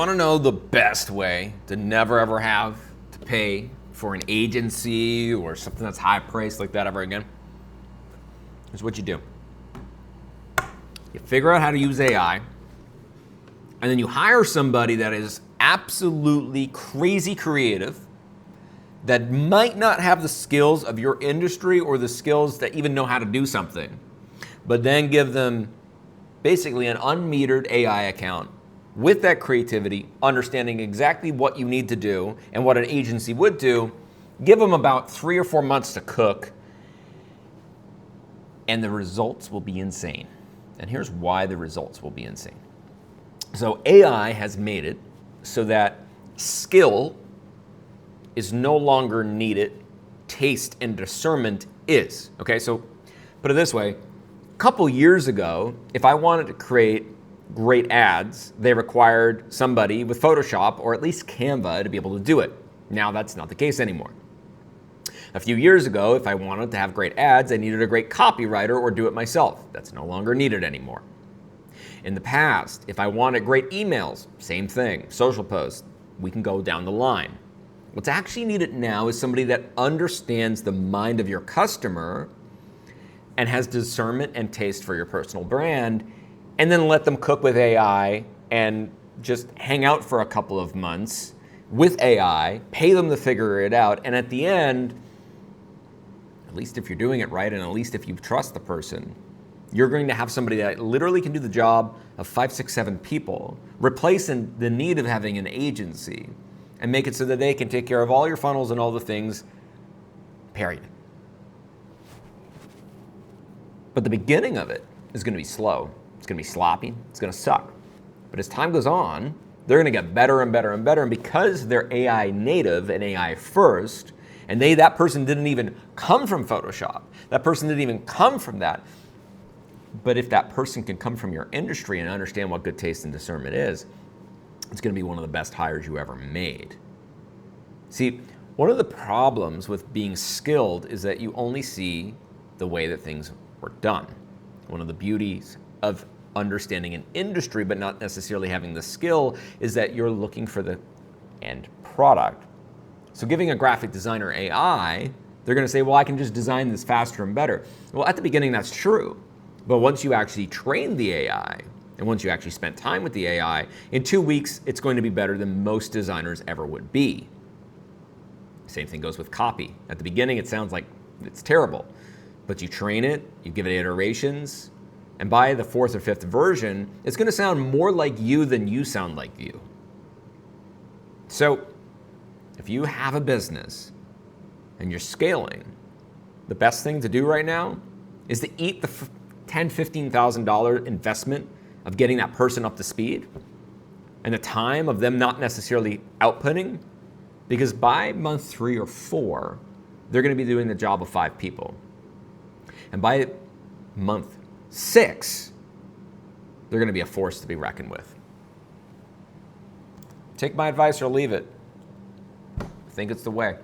Want to know the best way to never ever have to pay for an agency or something that's high priced like that ever again? Here's what you do. You figure out how to use AI, and then you hire somebody that is absolutely crazy creative, that might not have the skills of your industry or the skills that even know how to do something, but then give them basically an unmetered AI account with that creativity, understanding exactly what you need to do and what an agency would do. Give them about 3 or 4 months to cook, and the results will be insane. And here's why the results will be insane. So AI has made it so that skill is no longer needed, taste and discernment is. Okay, so put it this way. A couple years ago, if I wanted to create great ads, they required somebody with Photoshop or at least Canva to be able to do it. Now that's not the case anymore. A few years ago, if I wanted to have great ads, I needed a great copywriter or do it myself. That's no longer needed anymore. In the past, if I wanted great emails, same thing, social posts, we can go down the line. What's actually needed now is somebody that understands the mind of your customer and has discernment and taste for your personal brand, and then let them cook with AI and just hang out for a couple of months with AI, pay them to figure it out, and at the end, at least if you're doing it right and at least if you trust the person, you're going to have somebody that literally can do the job of 5, 6, 7 people, replacing the need of having an agency, and make it so that they can take care of all your funnels and all the things, period. But the beginning of it is going to be slow. It's going to be sloppy. It's going to suck. But as time goes on, they're going to get better and better and better. And because they're AI native and AI first, and that person didn't even come from Photoshop, that person didn't even come from that. But if that person can come from your industry and understand what good taste and discernment is, it's going to be one of the best hires you ever made. See, one of the problems with being skilled is that you only see the way that things were done. One of the beauties of understanding an industry but not necessarily having the skill is that you're looking for the end product. So giving a graphic designer AI, they're going to say, well, I can just design this faster and better. Well, at the beginning, that's true. But once you actually train the AI, and once you actually spent time with the AI, in 2 weeks, it's going to be better than most designers ever would be. Same thing goes with copy. At the beginning, it sounds like it's terrible. But you train it, you give it iterations, and by the 4th or 5th version, it's going to sound more like you than you sound like you. So if you have a business and you're scaling, the best thing to do right now is to eat the $10,000, $15,000 investment of getting that person up to speed and the time of them not necessarily outputting, because by month 3 or 4, they're going to be doing the job of 5 people. And by month 6, they're going to be a force to be reckoned with. Take my advice or leave it. I think it's the way.